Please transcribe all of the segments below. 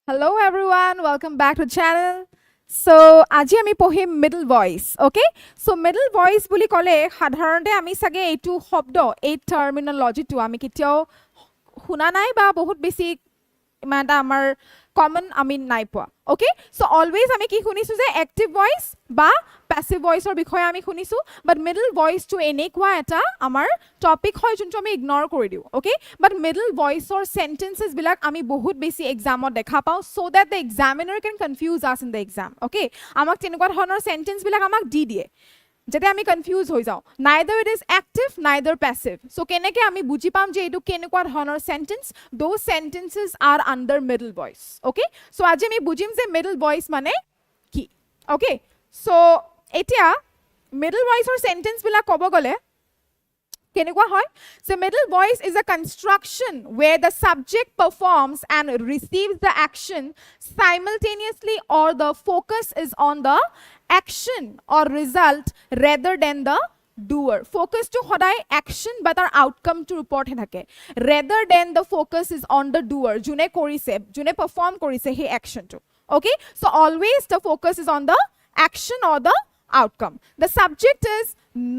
Hello everyone, welcome back to the channel. So, আজি আমি পঢ়িম middle voice, okay? So, middle voice বুলি ক'লে সাধাৰণতে আমি সাগে এইটো শব্দ, এই terminology টো আমি কেতিয়াও শুনা নাই বা বহুত বেছি ইমানটা আমাৰ common আমি নাই পোৱা, okay? So, always আমি কি শুনিছো যে active voice বা passive voice or বিষয়ে আমি শুনিছো, but middle voice to এনেকুৱা এটা আমাৰ topic হয় যোনটো আমি ignore কৰি দিও, okay? But middle voice or sentences বিলাক আমি বহুত বেছি examত দেখা পাও so that the examiner can confuse us in the exam, okay? আমাক তেনেকুৱা ধৰণৰ sentence বিলাক আমাক দি দিয়ে যাতে আমি কনফিউজ হৈ যাও neither it is active neither passive so কেনেকে আমি বুজি পাম যে এটো কেনেকুৱা ধৰণৰ sentence those sentences are under middle voice okay so আজি আমি বুজিম যে middle voice মানে কি okay so এতিয়া middle voice or sentence বিলাক ক'ব গলে কেনেকুৱা হয় so middle voice is a construction where the subject performs and receives the action simultaneously or the focus is on the action or result rather than the doer focus to hodai action but our outcome to report he thake rather than the focus is on the doer june korise june perform korise he action to okay so always the focus is on the action or the outcome the subject is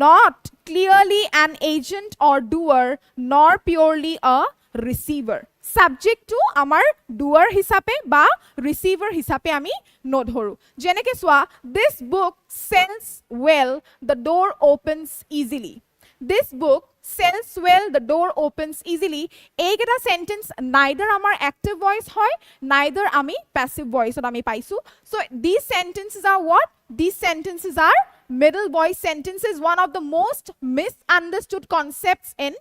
not clearly an agent or doer nor purely a receiver subject to amar doer hisape ba receiver hisape ami nodhoru jeneke swa this book sells well the door opens easily this book sells well the door opens easily egeta sentence neither amar active voice hoy neither ami passive voice ot ami paisu so these sentences are what these sentences are middle voice sentences one of the most misunderstood concepts in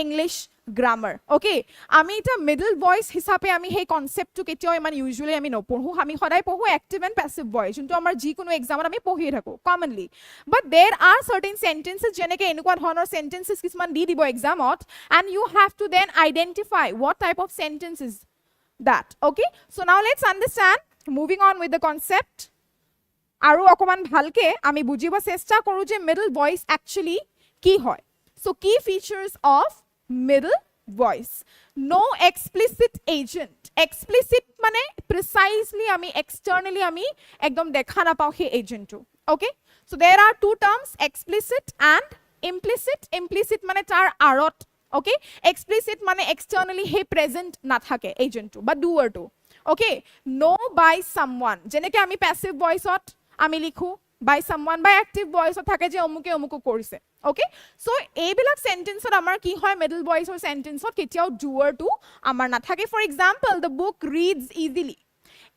english grammar okay ami eta middle voice hisabe ami he concept to ketio iman usually ami no porhu ami hodai pohu active and passive voice junto amar ji kono exam ami pohi thako commonly but there are certain sentences jeneke enukwa dhonor sentences kisman di dibo exam ot and you have to then identify what type of sentence is that okay so now let's understand moving on with the concept aru okoman bhalke ami bujibo chesta koru je middle voice actually ki hoy so key features of middle voice no explicit agent explicit mane precisely ami externally ami ekdom dekha na pao he agent to okay so there are two terms explicit and implicit implicit mane tar arot okay explicit mane externally he present na thake agent to but doer to okay no by someone jeneke ami passive voice ot ami likhu by someone by active voice ot thake je omuke omuku korise okay so ebilak sentence ot amar ki hoy middle voice or sentence ot ketiao doer to amar na thake for example the book reads easily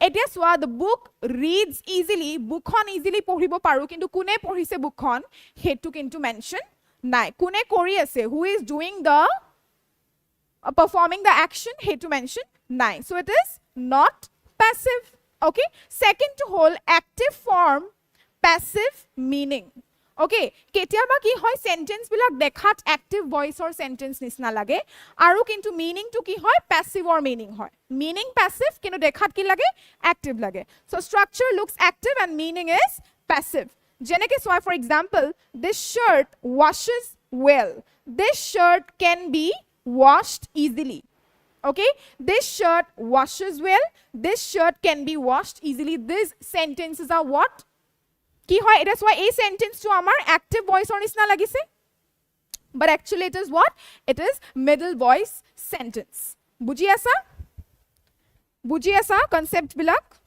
etia swa the book reads easily book khon easily poribo paru kintu kune porise book khon hetu kintu mention nai kune kori ase who is doing the performing the action hetu mention nai so it is not passive okay second to whole active form passive meaning okay ketia ba ki hoy sentence bilak dekhat active voice or sentence nisna lage aru kintu meaning to ki hoy passive or meaning hoy meaning passive kintu dekhat ki lage active lage so structure looks active and meaning is passive jeneke so for example this shirt washes well this shirt can be washed easily okay this shirt washes well this shirt can be washed easily these sentences are what ki hoy it is why a sentence to amar active voice or nisna lagise but actually it is what it is middle voice sentence buji asa concept bilak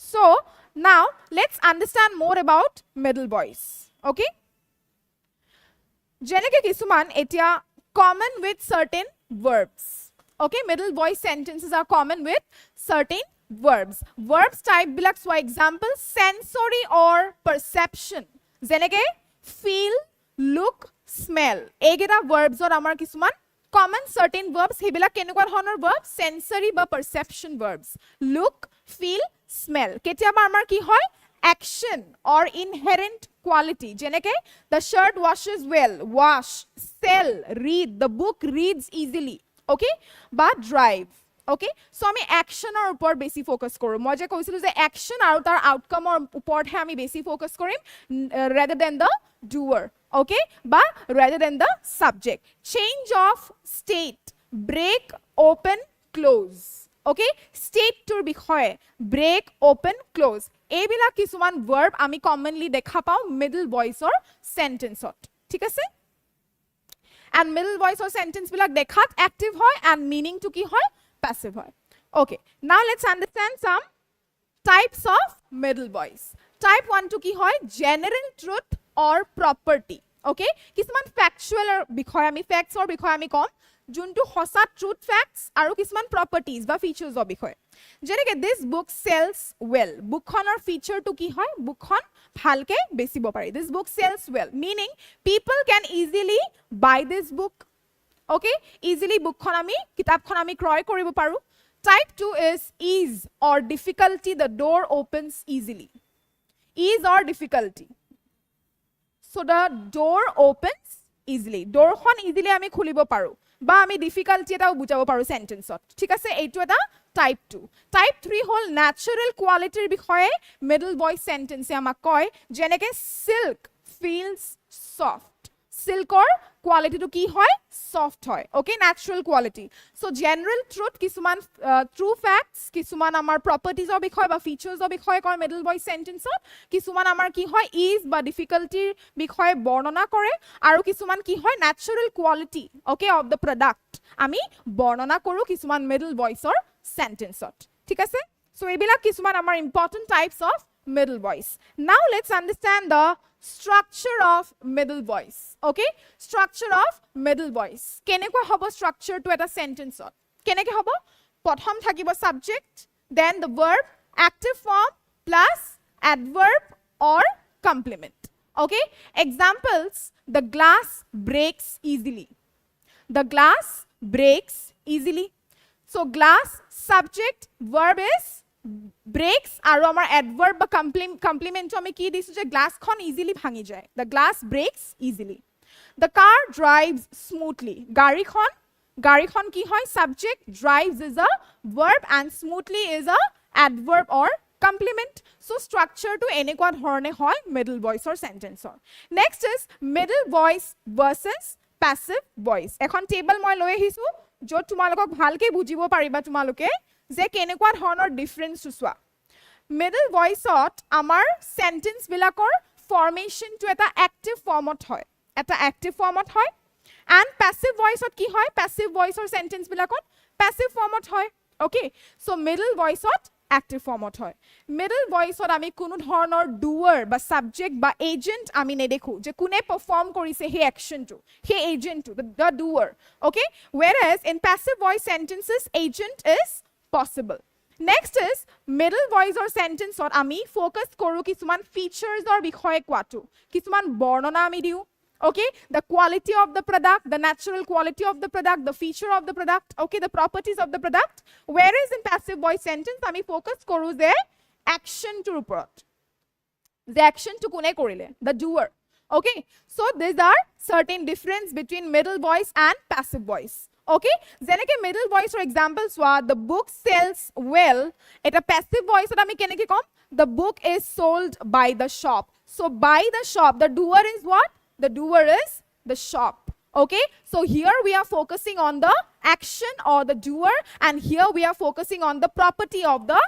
so now let's understand more about middle voice okay jeneke kisuman etia common with certain verbs okay middle voice sentences are common with certain verbs type bilak for example sensory or perception jeneke feel look smell egeta verbs or amar kisuman common certain verbs hebilak kenukwa dhonor verbs sensory ba perception verbs look feel smell ketia ba amar ki hoy action or inherent quality jeneke the shirt washes well wash sell read the book reads easily okay ba drive okay so ami action or upor besi focus koru moi je koisilu je action aru tar outcome or upor he ami besi focus korim rather than the doer okay ba rather than the subject change of state break open close okay state tour বিষয়ে break open close এইবিলাক কিছুমান verb আমি commonly দেখা পাও middle voice or sentence ত ঠিক আছে and middle voice or sentence bilak dekhat active hoy and meaning to ki hoy passive hoy okay now let's understand some types of middle voice type 1 to ki hoy general truth or property okay kisman factual or bikhoy ami facts or bikhoy ami kom juntu hosa truth facts aru kisman properties ba features of bikhoy jeneke this book sells well book khonor feature to ki hoy book khon bhalke besibo pari this book sells well meaning people can easily buy this book okay easily book khon ami kitab khon ami kroy koribo paru type 2 is ease or difficulty the door opens easily ease or difficulty so the door opens easily door khon easily ami khulibo paru ba ami difficulty eta bujabo paru sentence ot thik ase eitu eta type 2 type 3 hol natural quality bikhoye middle voice sentence amak koy jeneke silk feels soft silk or quality to ki hoy soft hoy okay natural quality so general truth kisuman true facts kisuman amar properties of bikhoy ba features of bikhoy koy middle voice sentence ot kisuman amar ki hoy ease ba difficulty bikhoy bornona kore aru kisuman ki hoy natural quality okay of the product ami bornona koru kisuman middle voice or sentence ot thik ase so ebila kisuman amar important types of middle voice now let's understand the structure of middle voice okay structure of middle voice kenekwa hobo structure to eta sentence ot keneke hobo prothom thakibo subject then the verb active form plus adverb or complement okay examples the glass breaks easily the glass breaks easily so glass subject verb is breaks aru amar adverb ba complement ami ki disu je glass khon easily bhangi jay the glass breaks easily the car drives smoothly gari khon ki hoy subject drives is a verb and smoothly is a adverb or complement so structure to enekwa dhorone hoy middle voice or sentence or next is middle voice versus passive voice ekhon table moi loi ahisu jo tumalokok bhalke bujibo pariba tumaloke যে কেনেকুৱা ধৰণৰ difference চোৱা middle ভয়েসত আমাৰ sentence বিলাকৰ formation two এটা active ফৰ্মত হয় and passive ভয়েসত কি হয় প্যাসিভ ভয়েসৰ সেন্টেন্স বিলাকত প্যাসিভ ফৰ্মত হয় ওকে সো মিডল ভয়েসত এক্টিভ ফৰ্মত হয় মিডল ভয়েসত আমি কোনো ধৰণৰ ডুৱাৰ বা সাবজেক্ট বা এজেন্ট আমি নেদেখো যে কোনে পারফর্ম কৰিছে হে অ্যাকশনটো হে এজেন্টটো the doer okay whereas in passive voice sentences agent is possible next is middle voice or sentence or ami focus koru kisuman features or bikhoye kwatu kisuman bornona ami diu okay the quality of the product the natural quality of the product the feature of the product okay the properties of the product whereas in passive voice sentence ami focus koru the action to report the action to kune korile the doer okay so these are certain difference between middle voice and passive voice okay jeneke middle voice for examples wa the book sells well eta passive voice ot ami keneke kom the book is sold by the shop so by the shop the doer is what the doer is the shop okay so here we are focusing on the action or the doer and here we are focusing on the property of the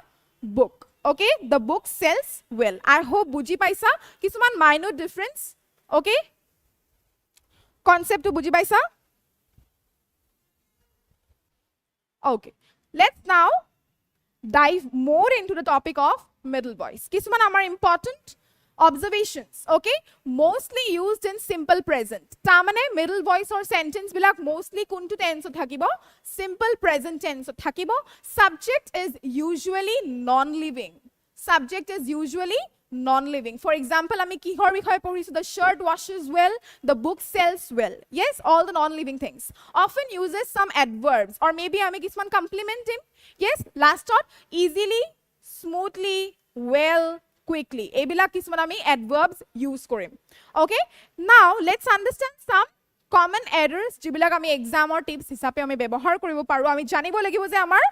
book okay the book sells well I hope buji paisa kisuman minor difference okay concept to buji paisa okay let's now dive more into the topic of middle voice kisuman amar important observations okay mostly used in simple present tamane middle voice or sentence bilak mostly kuntu tense thakibo simple present tense thakibo subject is usually non living non-living for example ami ki hor bikhoy porisu the shirt washes well the book sells well yes all the non-living things often uses some adverbs or maybe ami kisman complement him yes last thought easily smoothly well quickly ebila kisman ami adverbs use korim okay now let's understand some common errors jibilak ami exam or tips hisabe ami bebohar koribo paru ami janibo lagibo je amar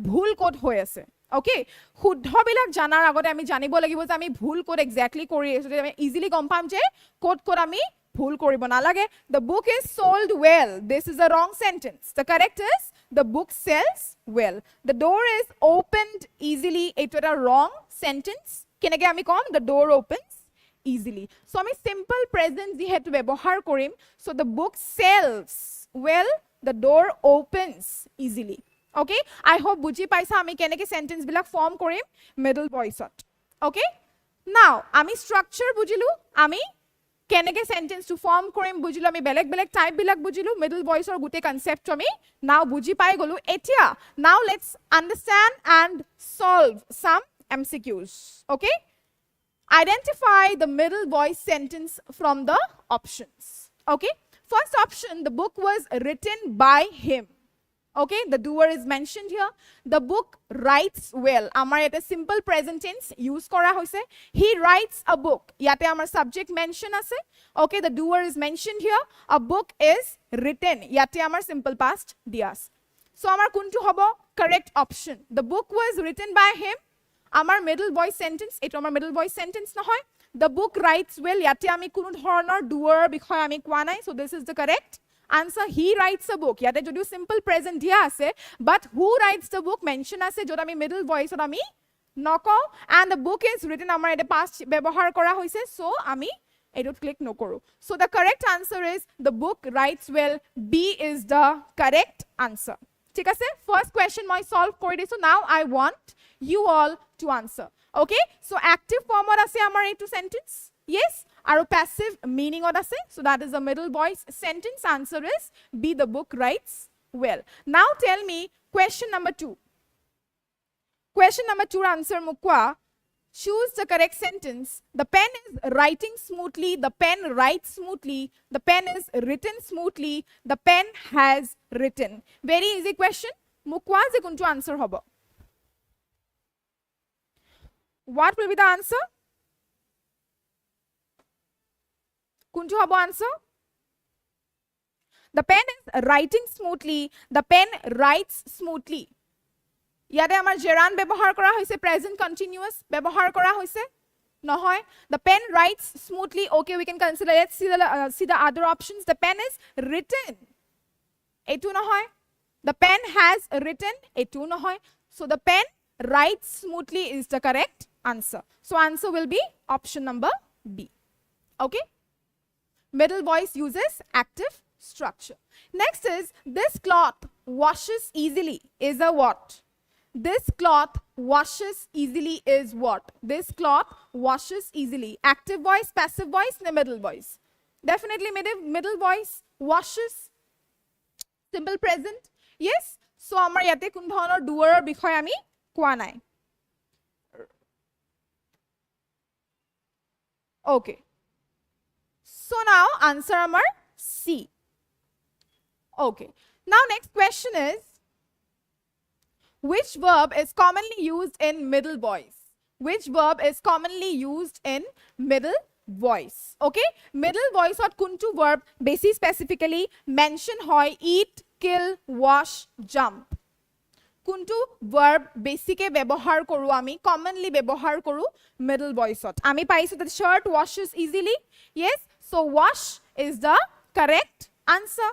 bhul code hoy ase okay শুদ্ধ বিলাক জানাৰ আগতে আমি জানিব লাগিব যে আমি ভুল code exactly কৰি আছো আমি ইজিলি গম পাম যে কোড কোড আমি ভুল কৰিব নালাগে the book is sold well this is a wrong sentence the correct is the book sells well the door is opened easily এইটো এটা wrong sentence কেনেকৈ আমি কম the door opens easily so আমি simple present যিহেতু ব্যৱহাৰ কৰিম so the book sells well the door opens easily okay I hope বুজি পাইছা আমি কেনেকৈ sentence বিলাক form কৰিম middle voice ত okay now আমি structure বুজিলো আমি কেনেকৈ sentence to form কৰিম বুজিলো আমি বেলেগ বেলেগ টাইপ বিলাক বুজিলো middle voice ৰ গোটেই কনসেপ্ট আমি now বুজি পাই গলো এতিয়া now let's understand and solve some MCQs okay identify the middle voice sentence from the options okay first option the book was written by him okay the doer is mentioned here the book writes well amar eta simple present tense use kora hoise he writes a book yate amar subject mention ase okay the doer is mentioned here a book is written yate amar simple past dias so amar kuntu hobo correct option the book was written by him amar middle voice sentence eto amar middle voice sentence nohoy the book writes well yate ami kono dhoroner doer bikhoy ami kwa nai so this is the correct answer he writes a book yate jodio simple present dia ase but who writes the book mention ase jot ami middle voice ot ami noko and the book is written amar eta past byabohar kora hoise so ami edot click nokoru so the correct answer is the book writes well b is the correct answer ঠিক আছে first question মই solve কৰি দিছো now I want you all to answer okay so active form ot ase amar etu sentence yes aru passive meaning ot ase so that is the middle voice sentence answer is b the book writes well now tell me question number 2 answer mukwa choose the correct sentence the pen is writing smoothly the pen writes smoothly the pen is written smoothly the pen has written very easy question mukwa je kuntu answer hobo what will be the answer kuntu hobo answer the pen is writing smoothly the pen writes smoothly yate amar gerund ব্যবহার করা হইছে present continuous ব্যবহার করা হইছে নহয় the pen writes smoothly okay we can consider let's see the other options the pen is written etu নহয় the pen has written etu নহয় so the pen writes smoothly is the correct answer so answer will be option number b okay middle voice uses active structure next is this cloth washes easily is a what this cloth washes easily is what this cloth washes easily active voice passive voice na middle voice definitely middle voice washes simple present yes so amar yate kun dhonor doer bikhoy ami koa nai okay so now answer amar c okay now next question is which verb is commonly used in middle voice which verb is commonly used in middle voice okay middle voice ot kuntu verb basi specifically mention hoy eat kill wash jump kuntu verb basically ব্যবহার কৰো আমি commonly ব্যবহার কৰো middle voice ot আমি পাইছো that shirt washes easily yes so wash is the correct answer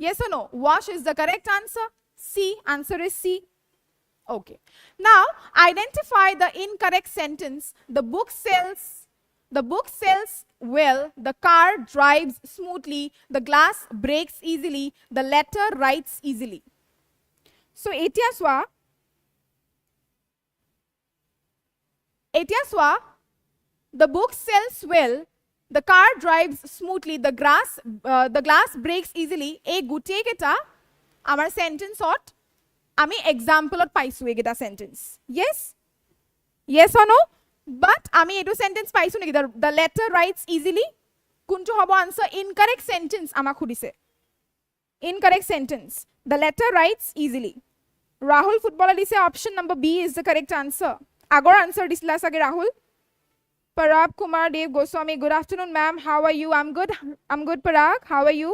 yes or no wash is the correct answer C answer is C okay now identify the incorrect sentence the book sells well the car drives smoothly the glass breaks easily the letter writes easily so etia swa the book sells well the car drives smoothly the glass breaks easily a gute keta amar sentence ot ami example ot paisu egeta sentence yes or no but ami etu sentence paisu neki the letter writes easily kuntu hobo answer incorrect sentence ama khudise incorrect sentence the letter writes easily rahul footballer dise option number b is the correct answer agor answer disla sage rahul parag kumar dev goswami good afternoon ma'am how are you I'm good parag how are you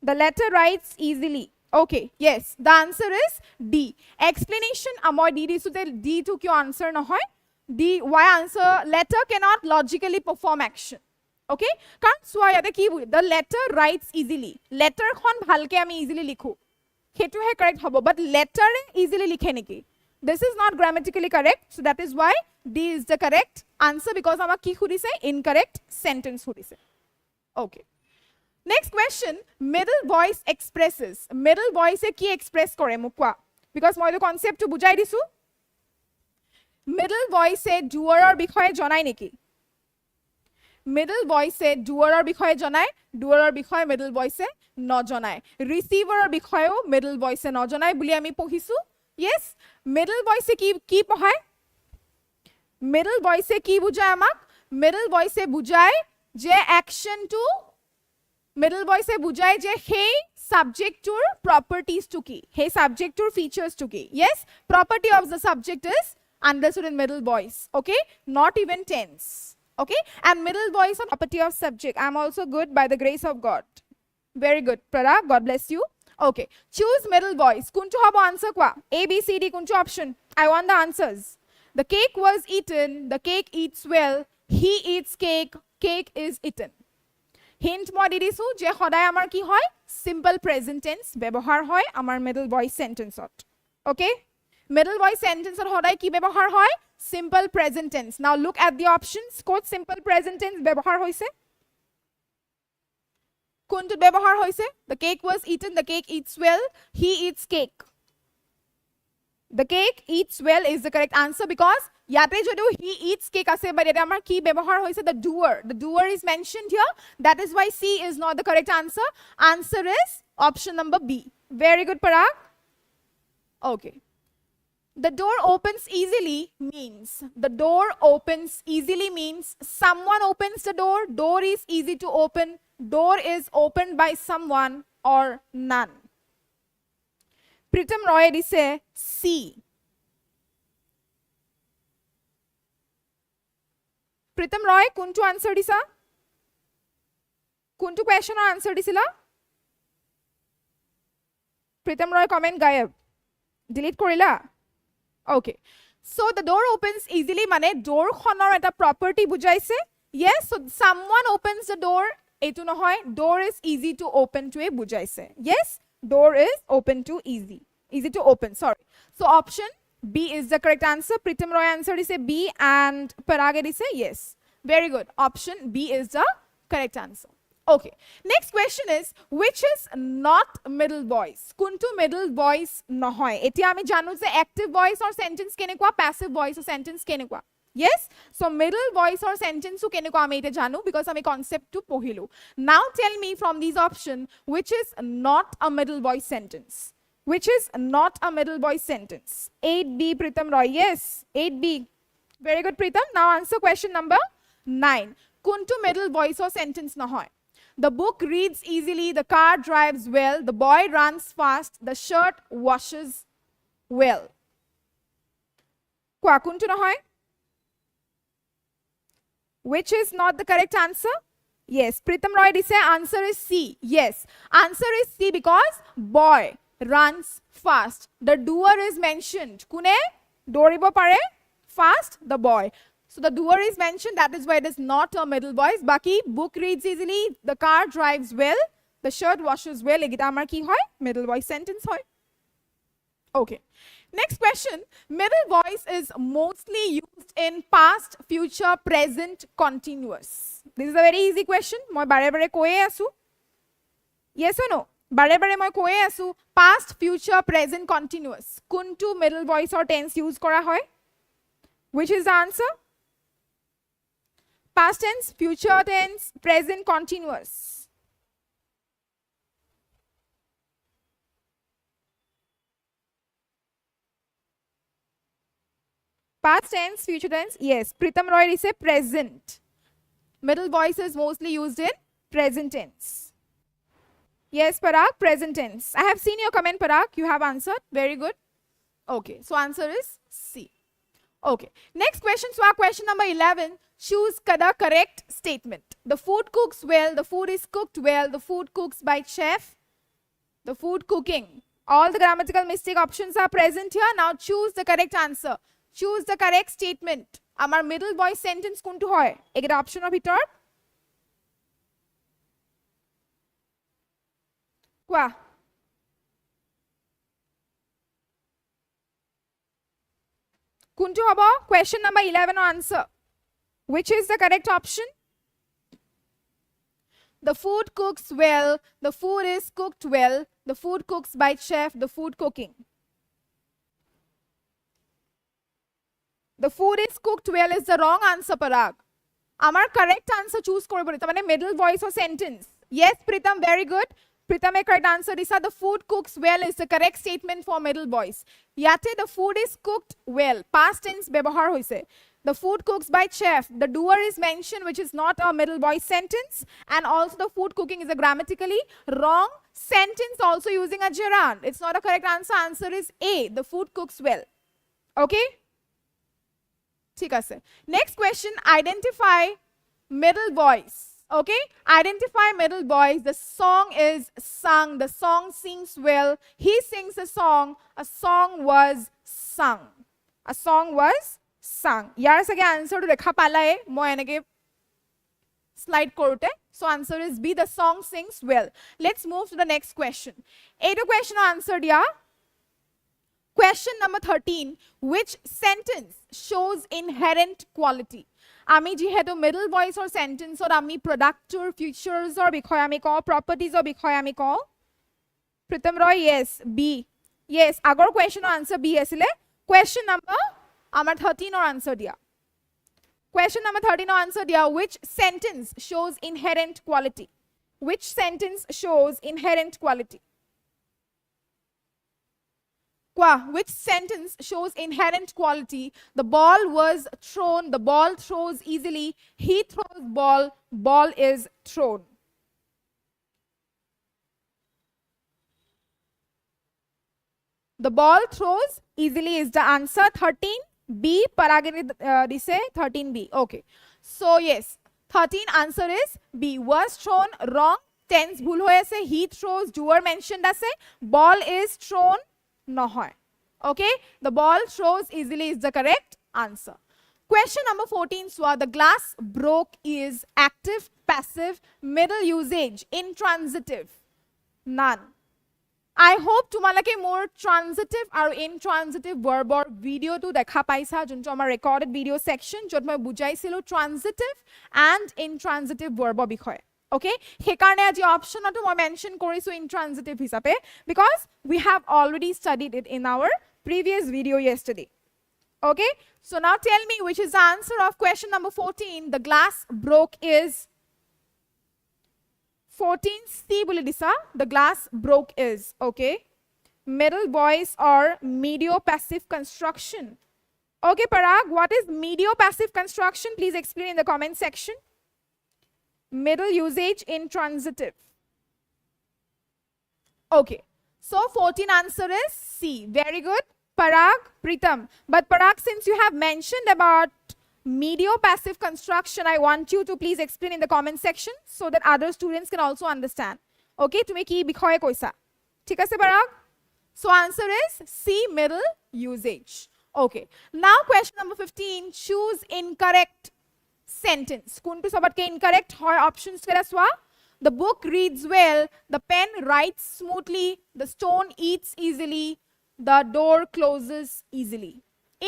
the letter writes easily okay yes the answer is d explanation amoy d disu te d to kyo answer no hoy d why answer letter cannot logically perform action Okay, কাৰণ চোৱা ইয়াতে কি the letter writes easily, letter খন ভালকে আমি easily লিখো হেতুহে correct হ'ব, but letter easily লিখে নেকি? This is not grammatically correct, so that is why D is the correct answer, because আমাক কি সুধিছে? Incorrect sentence সুধিছে. Okay, next question, middle voice expresses. Middle voice কি express কৰে মোক কোৱা, because মই এইটো concept টো বুজাই দিছো. Middle voice doer বিষয়ে জনাই নেকি? Middle voice doer বিষয়ে জনাই, doer বিষয়ে middle voice নজনাই, receiver বিষয়েও middle voice নজনাই বুলি আমি পঢ়িছো. Yes, middle voice কি পঢ়ায়? Middle voice কি বুজায় আমাক? Middle voice বুজায় যে action to, middle voice বুজায় যে সেই subject tour properties to কি, সেই subject tour features to কি. Yes, property of the subject is understood in middle voice. Okay, not even tense. Okay, and middle voice of property of subject. I'm also good by the grace of God. Very good, Prara, God bless you. Okay, choose middle voice. Kunchu habo answer kwa? A, B, C, D, kunchu option. I want the answers. The cake was eaten, the cake eats well, he eats cake, cake is eaten. Hint moi di disu je hoday amar ki hoy? Simple present tense ব্যবহার হয় আমার middle voice sentence ot. Okay, middle voice sentence ot hoday ki ব্যবহার হয়? Simple present tense. Now look at the options. Kod simple present tense ব্যবহার হইছে? কোনটো ব্যবহার হইছে? The cake was eaten, the cake eats well, he eats cake. The cake eats well is the correct answer, because yate jodo he eats cake ase, but eta amar ki ব্যবহার হইছে? The doer. The doer is mentioned here. That is why C is not the correct answer. Answer is option number B. Very good, Parag. Okay. The door opens easily means, the door opens easily means someone opens the door, door is easy to open, door is opened by someone or none. Pritam Roy dise C. Pritam Roy, kuntu answer disa? Kuntu question or answer disila? Pritam Roy comment gayab. Delete korila? Okay, so the door opens easily mane door khonor eta property bujaise. Yes, so someone opens the door, etu nohoy, door is easy to open to e bujaise. Yes, door is open to easy to open, sorry. So option B is the correct answer. Pritam Roy answered is a B and Parag is a yes. Very good, option B is the correct answer. Okay, next question is, which is not middle voice? Kuntu middle voice nohoy? Etia ami janu je active voice or sentence kenekwa, passive voice or sentence kenekwa. Yes, so middle voice or sentence kenekwa ami eta janu, because ami concept to pohilu. Now tell me from these options, which is not a middle voice sentence? Which is not a middle voice sentence? 8B, Pritam Roy. Yes, 8B. Very good, Pritam. Now answer question number 9. Kuntu middle voice or sentence nohoy? The book reads easily, the car drives well, the boy runs fast, the shirt washes well. Kwa kuntu nohoy? Which is not the correct answer? Yes, Pritam Roy dise answer is C. Yes, answer is C, because boy runs fast. The doer is mentioned. Kune doribo pare fast? The boy. So the doer is mentioned, that is why it is not a middle voice. Baki, book reads easily, the car drives well, the shirt washes well. Egita amar ki hoy? Middle voice sentence hoy. Okay. Next question. Middle voice is mostly used in past, future, present, continuous. This is a very easy question. Moi bare bare koe asu. Yes or no? Bare bare moi koe asu. Past, future, present, continuous. Kuntu middle voice or tense use kora hoy? Which is the answer? Past tense, future tense, present continuous. Past tense, future tense, yes. Pritam Roy is a present. Middle voice is mostly used in present tense. Yes, Parag, present tense. I have seen your comment, Parag. You have answered. Very good. Okay, so answer is C. Okay, next question. So our question number 11. Choose the correct statement. The food cooks well, the food is cooked well, the food cooks by chef, the food cooking. All the grammatical mistake options are present here. Now choose the correct answer. Choose the correct statement. Amar middle voice sentence kuntu hoy? Egeta option of hitor? কোৱা কোনটো হ'ব question number 11 or answer which is the correct option the food cooks well the food is cooked well the food cooks by chef the food cooking the food is cooked well is the wrong answer Parag amar correct answer choose koribo ta mane middle voice or sentence yes Pritam very good Pritame correct answer is the food cooks well is the correct statement for middle voice yate the food is cooked well past tense ব্যবহার hoise the food cooks by chef the doer is mentioned which is not a middle voice sentence and also the food cooking is a grammatically wrong sentence also using a gerund it's not a correct answer answer is A the food cooks well okay ঠিক আছে next question identify middle voice okay identify middle voice the song is sung the song sings well he sings a song was sung a song was sung yar sage answer to dekha palae moi enake slide korute so answer is B the song sings well let's move to the next question eto question answer dia question number 13 which sentence shows inherent quality আমি যেহেতু middle ভয়েসৰ সেন্টেন্সত আমি প্ৰডাক্টৰ ফিচাৰ্সৰ বিষয়ে আমি কওঁ প্ৰপাৰ্টিজৰ বিষয়ে আমি কওঁ প্ৰীতম ৰয় yes B yes আগৰ কোৱেশ্চনৰ আনসাৰ B আছিল কোৱেশ্চন নম্বৰ আমাৰ 13 ৰ আনসাৰ দিয়া question number 13 ৰ আনসাৰ দিয়া which sentence shows inherent quality which sentence shows inherent quality which sentence shows inherent quality the ball was thrown the ball throws easily he throws ball is thrown the ball throws easily is the answer 13 B paragini dise 13 B okay so yes 13 answer is B was thrown wrong tense bhul hoy ase he throws doer mentioned ase ball is thrown nohoy okay the ball throws easily is the correct answer question number 14 swa the glass broke is active passive middle usage intransitive none I hope tumalake more transitive aru intransitive verb or video to dekha paisa junto amar recorded video section jot moi bujaisilu transitive and intransitive verb bikhoye okay hekarne aji option to moi mention korisu intransitive hisabe because we have already studied it in our previous video yesterday okay so now tell me which is the answer of question number 14 the glass broke is 14 C boli disa the glass broke is okay middle voice or medio passive construction okay Parag what is medio passive construction please explain in the comment section middle usage intransitive okay so 14 answer is C very good Parag Pritam but Parag since you have mentioned about medio passive construction I want you to please explain in the comment section so that other students can also understand okay tumi ki bikhoye koisa thik ase Parag so answer is C middle usage okay now question number 15 choose incorrect sentence kuntu sabatke incorrect hoy options kera swa the book reads well the pen writes smoothly the stone eats easily the door closes easily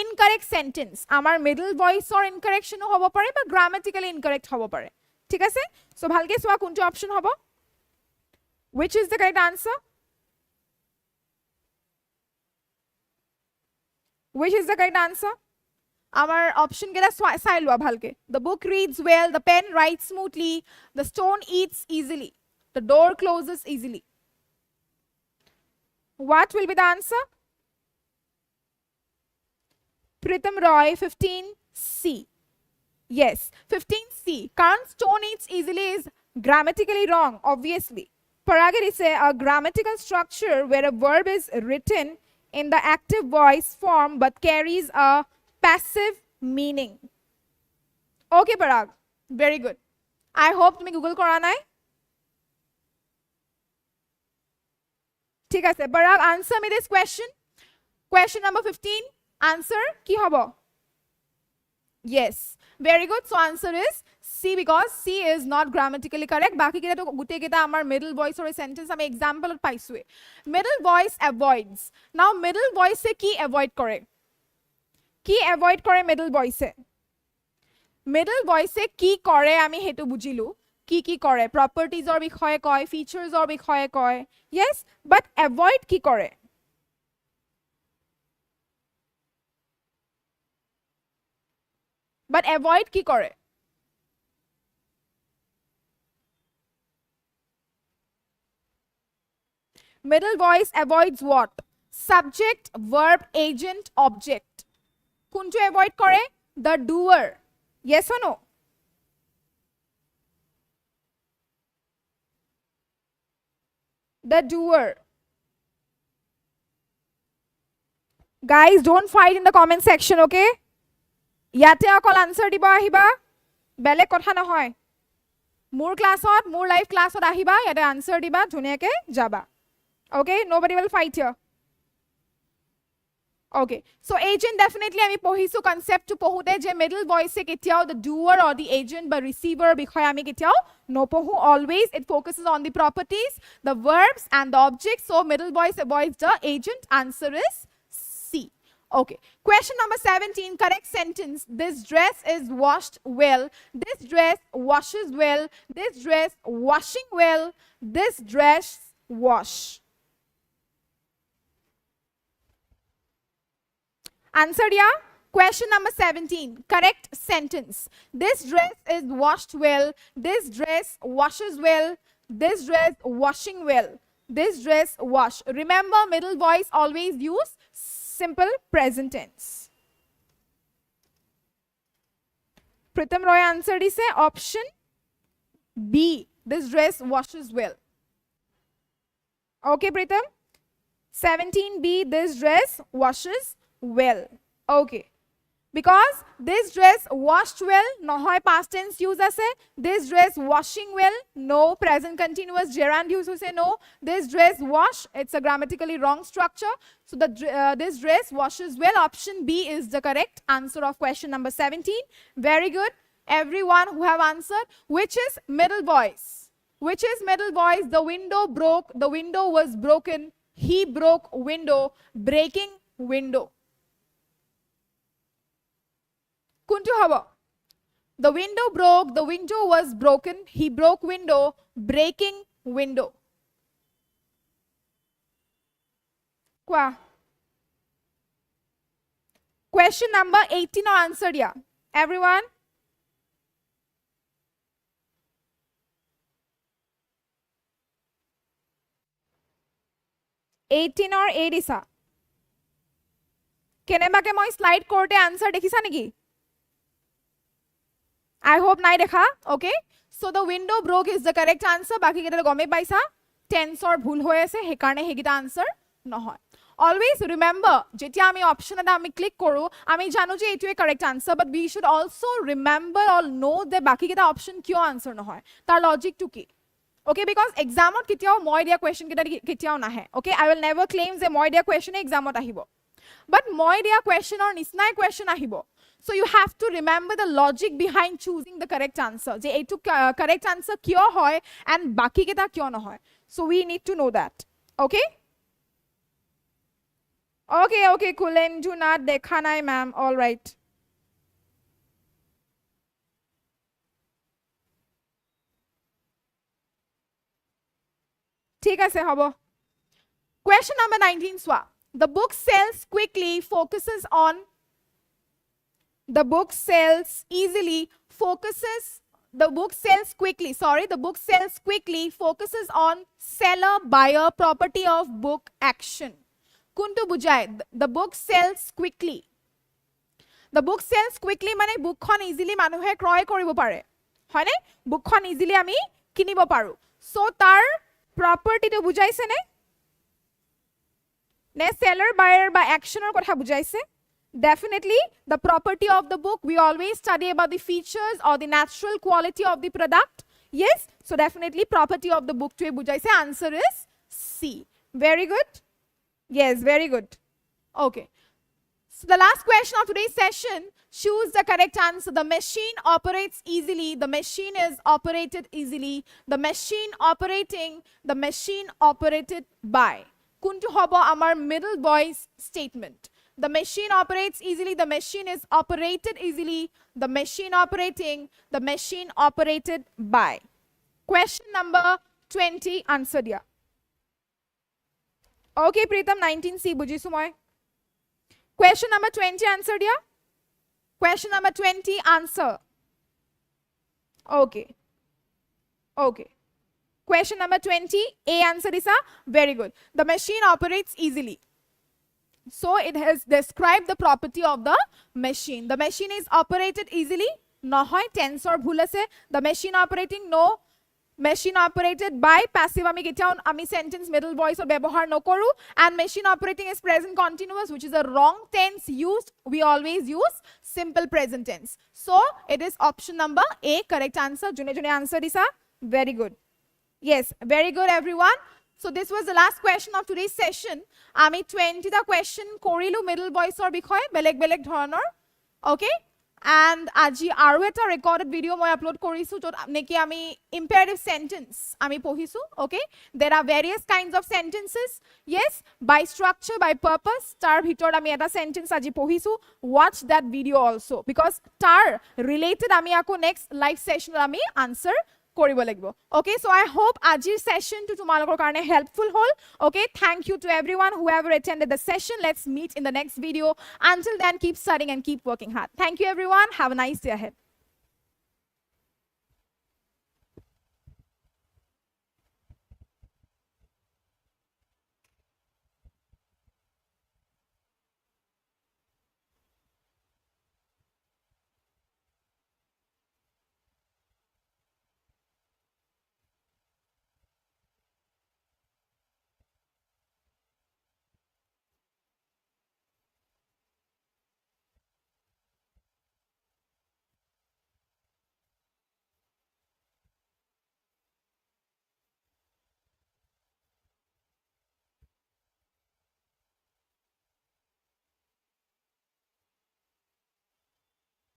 incorrect sentence amar middle voice or incorrection hobo pare ba grammatically incorrect hobo pare thik ase so bhalke swa kuntu option hobo which is the correct answer which is the correct answer amar option keda sai lua bhalke the book reads well the pen writes smoothly the stone eats easily the door closes easily what will be the answer Pritam Roy 15C yes 15C can't stone eats easily is grammatically wrong obviously Parag is a grammatical structure where a verb is written in the active voice form but carries a passive meaning okay Parag very good I hope tumi google kora nai thik ase Parag answer me this question number 15 answer ki hobo yes Very good. So answer is C because C is not grammatically correct. Baki kita to gute kita amar middle voice or sentence ame example paisue. Middle voice avoids. Now middle voice se ki avoid kore? Ki avoid kore middle voice se? Middle voice se ki kore ami hetu bujilu. Ki kore? Properties or bikhoye koi, features or bikhoye koi. Yes, but avoid ki kore? But avoid ki kore? Middle voice avoids what? Subject, verb, agent, object. Kuntu avoid kore? The doer. Yes or no? The doer. Guys, don't fight in the comment section, okay? Yate akol answer diba ahiba. Bele kotha nohoy. More classot, more live classot ahiba. Yate answer diba. Dhuniyake jaba. Okay? Nobody will fight here. Okay. So agent definitely ami pohisu concept to pohute je middle voice se ketiao the doer or the agent but receiver bikhoy ami ketiao no pohu. Always it focuses on the properties, the verbs and the objects. So middle voice avoids the agent. Answer is C. Okay. Question number 17, correct sentence. This dress is washed well. This dress washes well. This dress washing well. This dress wash. Answer ya. Question number 17, correct sentence. This dress is washed well. This dress washes well. This dress washing well. This dress wash. Remember, middle voice always use simple present tense. Pritam Roy answered is option B. This dress washes well. Okay, Pritam? 17B, this dress washes well. Okay. Because this dress washed well, nohoy past tense use ase. This dress washing well, no. Present continuous gerund use ase, no. This dress wash, it's a grammatically wrong structure. So this dress washes well. Option B is the correct answer of question number 17. Very good. Everyone who have answered. Which is middle voice? Which is middle voice? The window broke. The window was broken. He broke window. Breaking window. Kuntu haba. The window broke, the window was broken, he broke window, breaking window. Kwa. Question number 18 or answered ya. Everyone? $18 or 8 isa. Keneba ke moi slide korte answer dekhisa niki? I hope nai dekha. Okay. So the window broke is the correct answer. Baki keta gome paisa. Tense or bhul hoye ase. Hekarne hegita answer nohoy. Always remember, jetia ami option eta ami click koru, ami janu je etue correct answer, but we should also remember or know that baki keta option kyo answer nohoy. Tar logic to ki. Okay, because exam ot kitiao moi dia question keta kitiao nahe. Okay, I will never claim যে moi dia question exam ot ahibo. But moi dia question or nisnai question ahibo. So you have to remember the logic behind choosing the correct answer. Je etu correct answer kyo hoy and baki keta kyo nohoy. So we need to know that. Okay? Okay, Kulen, do not dekha nai, ma'am. All right. Thik ase hobo. Question number 19 swa. The book sells quickly, focuses on. The book sells easily, focuses. The book sells quickly. Sorry, the book sells quickly, focuses on seller, buyer, property of book, action. Kuntu bujai. The book sells quickly. The book sells quickly mane book khon easily manuhe kroy koribo pare. Hoy ne? Book khon easily ami kinibo paru. So tar property to bujaise ne? Ne seller, buyer by action or kotha bujaise? Definitely the property of the book. We always study about the features or the natural quality of the product. Yes, so definitely property of the book to bujaise. Answer is C. Very good. Yes, very good. Okay. So the last question of today's session, choose the correct answer. The machine operates easily. The machine is operated easily. The machine operating, the machine operated by. Kuntu hobo amar middle voice statement. The machine operates easily. The machine is operated easily. The machine operating, the machine operated by. Question number 20 answer dia. Okay, Pritam, 19C bujisu moi. Question number 20 answer dia. Question number 20 answer. Okay. Okay. Question number 20, A answer is a very good. The machine operates easily. So it has described the property of the machine. The machine is operated easily. Nohoy tensor bhul ase. The machine operating no. Machine operated by passive ami sentence middle voice or bebohar no koru, and machine operating is present continuous, which is a wrong tense used. We always use simple present tense. So it is option number A correct answer. June answer is a very good. Yes, very good everyone. So this was the last question of today's session. Ami 20 the question korilu middle voice or bikhoy beleg beleg dhoroner. Okay? And aji aru eta recorded video moi upload korisu jot neki ami imperative sentence ami pohisu. Okay, there are various kinds of sentences. Yes, by structure, by purpose. Tar bhitor ami eta sentence aji pohisu. Watch that video also, because tar related ami ako next live session ami answer koribo lagibo. Okay, so I hope ajir session to tumalokor karone helpful hol. Okay, thank you to everyone whoever attended the session. Let's meet in the next video. Until then, keep studying and keep working hard. Thank you everyone. Have a nice day ahead.